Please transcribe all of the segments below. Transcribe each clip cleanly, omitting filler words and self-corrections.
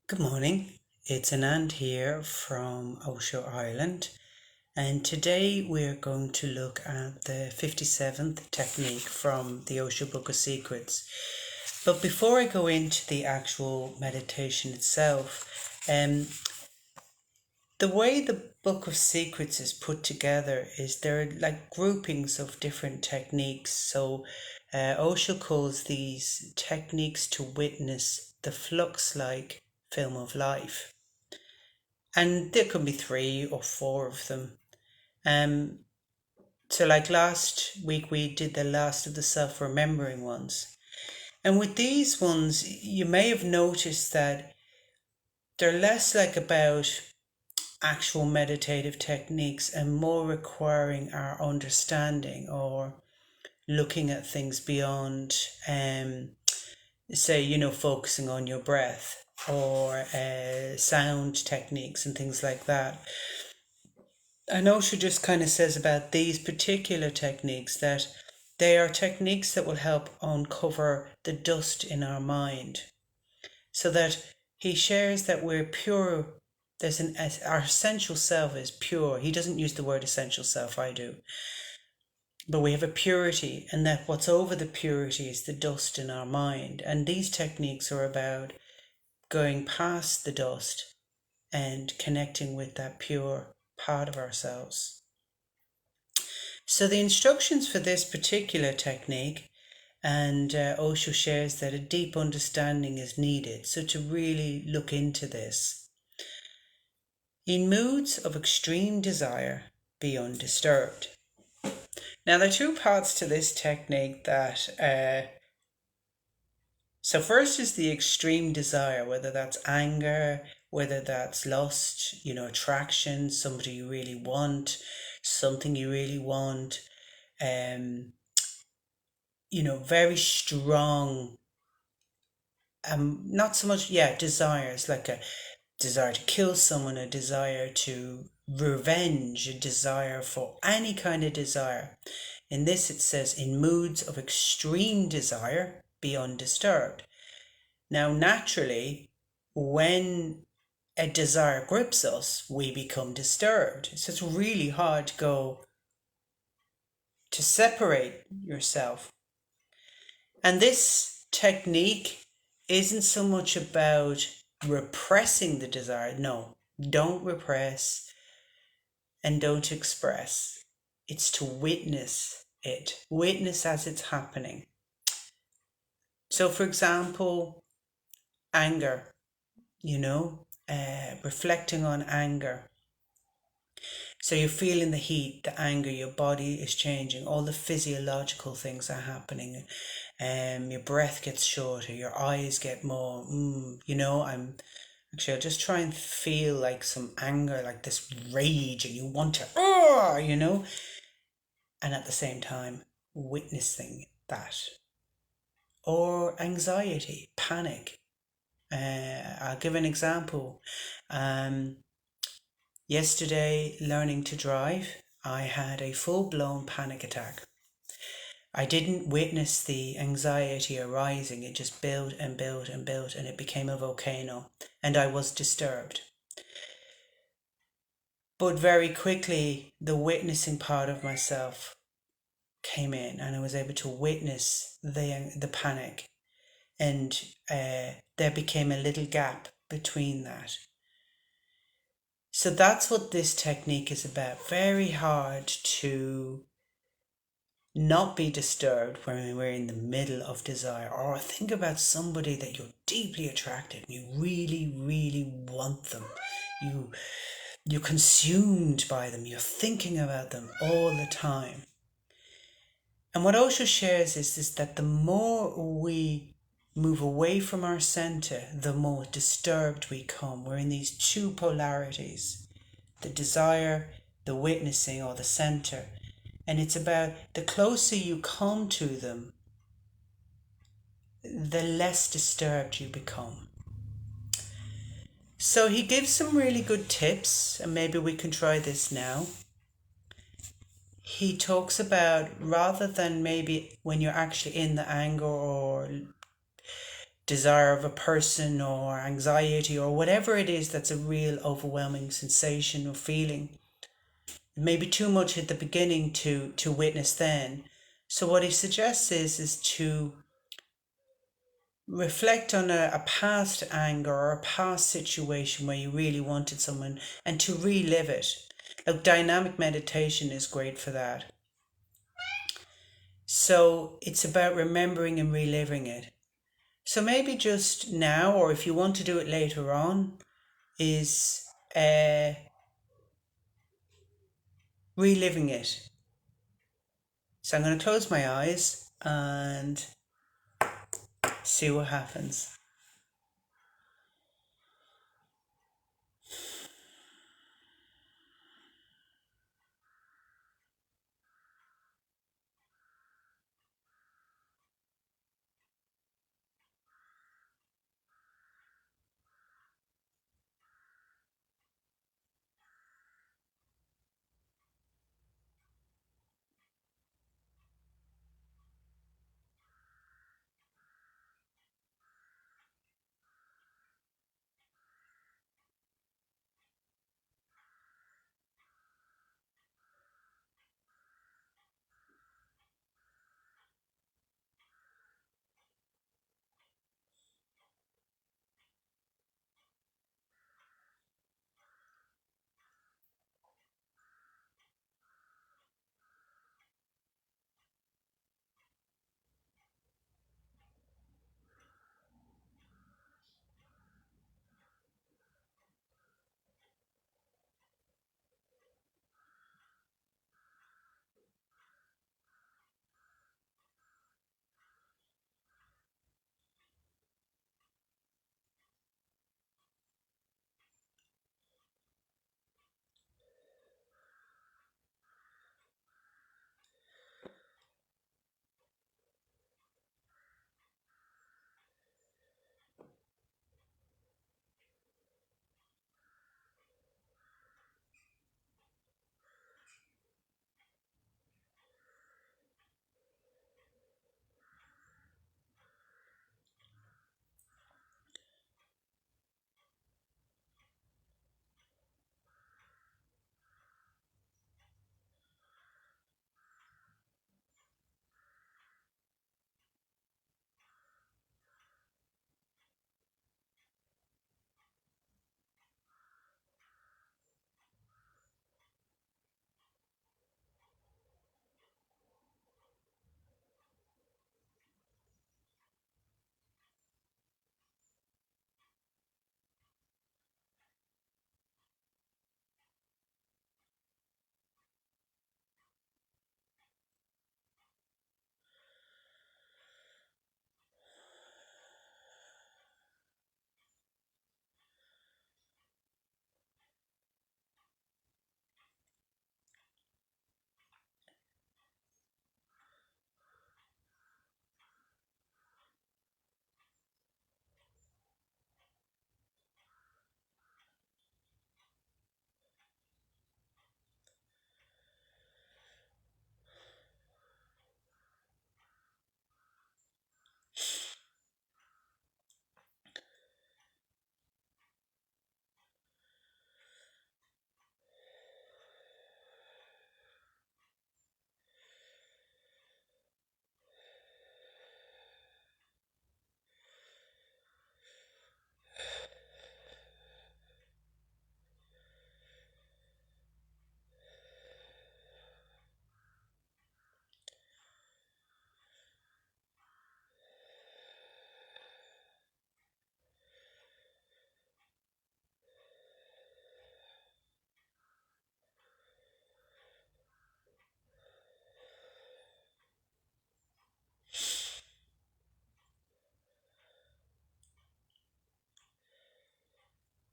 Good morning. It's Anand here from Osho, Ireland, and today we're going to look at the 57th technique from the Osho Book of Secrets. But before I go into the actual meditation itself, the way the Book of Secrets is put together is there are like groupings of different techniques. So Osho calls these techniques to witness the flux-like film of life. And there could be three or four of them. Um, so like last week we did the last of the self-remembering ones. And with these ones, you may have noticed that they're less like about actual meditative techniques and more requiring our understanding or looking at things beyond, say, focusing on your breath or sound techniques and things like that. And Osho just kind of says about these particular techniques that they are techniques that will help uncover the dust in our mind, so that he shares that we're pure. Our essential self is pure. He doesn't use the word essential self, I do, but we have a purity, and that what's over the purity is the dust in our mind. And these techniques are about going past the dust and connecting with that pure part of ourselves. So the instructions for this particular technique, and Osho shares that a deep understanding is needed. So to really look into this. In moods of extreme desire, be undisturbed. Now there are two parts to this technique that so first is the extreme desire, whether that's anger, whether that's lust, attraction, somebody you really want, something you really want, um, very strong, not so much, desires, like a desire to kill someone, a desire to revenge, a desire for any kind of desire. In this, it says, in moods of extreme desire, be undisturbed. Now, naturally, when a desire grips us, we become disturbed. So it's really hard to go to separate yourself. And this technique isn't so much about repressing the desire. No, don't repress and don't express. It's to witness it, witness as it's happening. So, for example, anger, reflecting on anger. So you're feeling the heat, the anger, your body is changing, all the physiological things are happening. Your breath gets shorter, your eyes get more, I'll just try and feel like some anger, like this rage, and you want to, and at the same time, witnessing that. Or anxiety, panic. I'll give an example. Yesterday, learning to drive, I had a full-blown panic attack. I didn't witness the anxiety arising. It just built and built and built, and it became a volcano, and I was disturbed. But very quickly, the witnessing part of myself came in, and I was able to witness the panic, and there became a little gap between that. So that's what this technique is about. Very hard to not be disturbed when we're in the middle of desire, or think about somebody that you're deeply attracted and you really, really want them. You're consumed by them, you're thinking about them all the time. And what Osho shares is that the more we move away from our center, the more disturbed we come. We're in these two polarities, the desire, the witnessing, or the center. And it's about the closer you come to them, the less disturbed you become. So he gives some really good tips, and maybe we can try this now. He talks about, rather than maybe when you're actually in the anger or desire of a person or anxiety or whatever it is that's a real overwhelming sensation or feeling. Maybe too much at the beginning to witness then. So what he suggests is to reflect on a past anger or a past situation where you really wanted someone and to relive it. Like dynamic meditation is great for that. So it's about remembering and reliving it. So maybe just now, or if you want to do it later on, is reliving it. So I'm going to close my eyes and see what happens.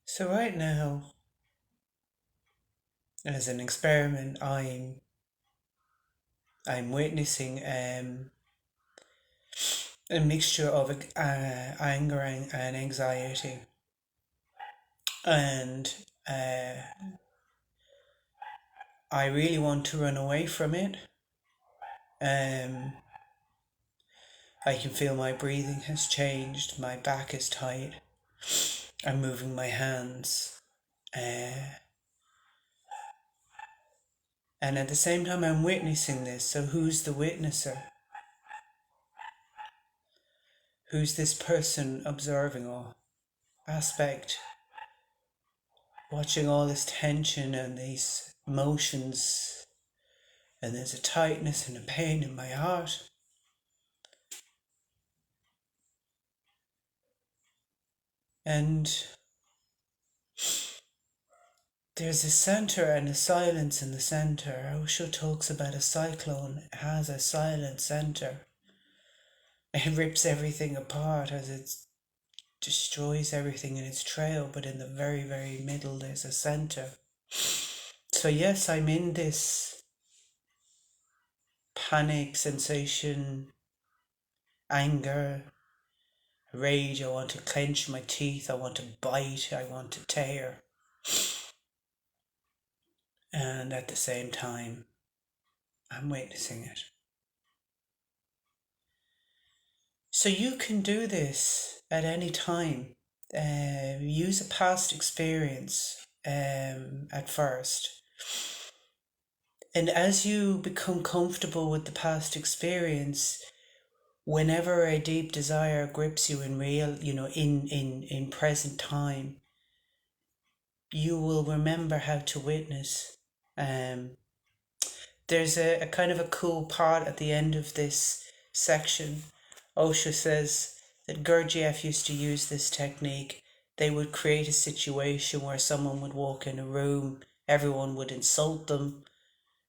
So right now, as an experiment, I'm witnessing a mixture of anger and anxiety, and uh, I really want to run away from it. Um, I can feel my breathing has changed, my back is tight, I'm moving my hands. And at the same time, I'm witnessing this. So, who's the witnesser? Who's this person observing all aspect, watching all this tension and these emotions? And there's a tightness and a pain in my heart. And there's a center and a silence in the center. Osho talks about a cyclone has a silent center. It rips everything apart as it destroys everything in its trail, but in the very, very middle there's a center. So yes, I'm in this panic sensation, anger, rage. I want to clench my teeth, I want to bite, I want to tear. And at the same time, I'm witnessing it. So you can do this at any time. Use a past experience at first. And as you become comfortable with the past experience, whenever a deep desire grips you in real, in present time, you will remember how to witness. There's a kind of a cool part at the end of this section. Osho says that Gurdjieff used to use this technique. They would create a situation where someone would walk in a room, everyone would insult them,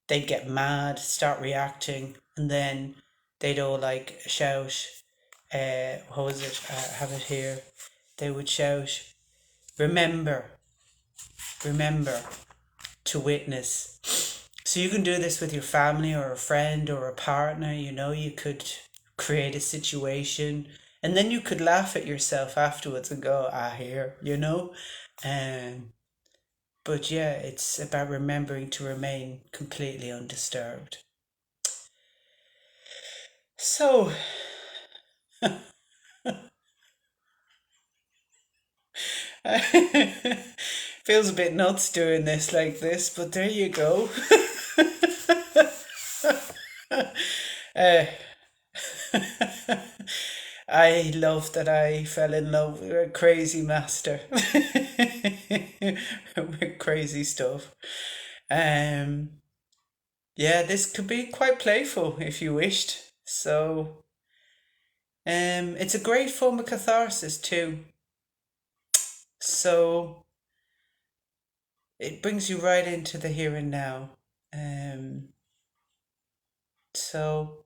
they'd get mad, start reacting, and then they'd all like shout, what was it? I have it here. They would shout, remember, remember to witness. So you can do this with your family or a friend or a partner. You could create a situation and then you could laugh at yourself afterwards and go, here, but yeah, it's about remembering to remain completely undisturbed. So feels a bit nuts doing this like this, but there you go. uh, I love that I fell in love with a crazy master with crazy stuff. Um, yeah, this could be quite playful if you wished. So, it's a great form of catharsis too. So it brings you right into the here and now. So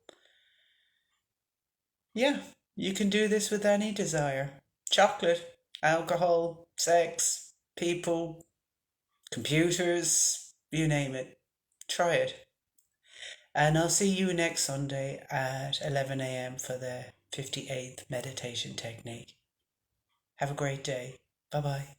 yeah, you can do this with any desire. Chocolate, alcohol, sex, people, computers, you name it. Try it. And I'll see you next Sunday at 11 a.m. for the 58th meditation technique. Have a great day. Bye bye.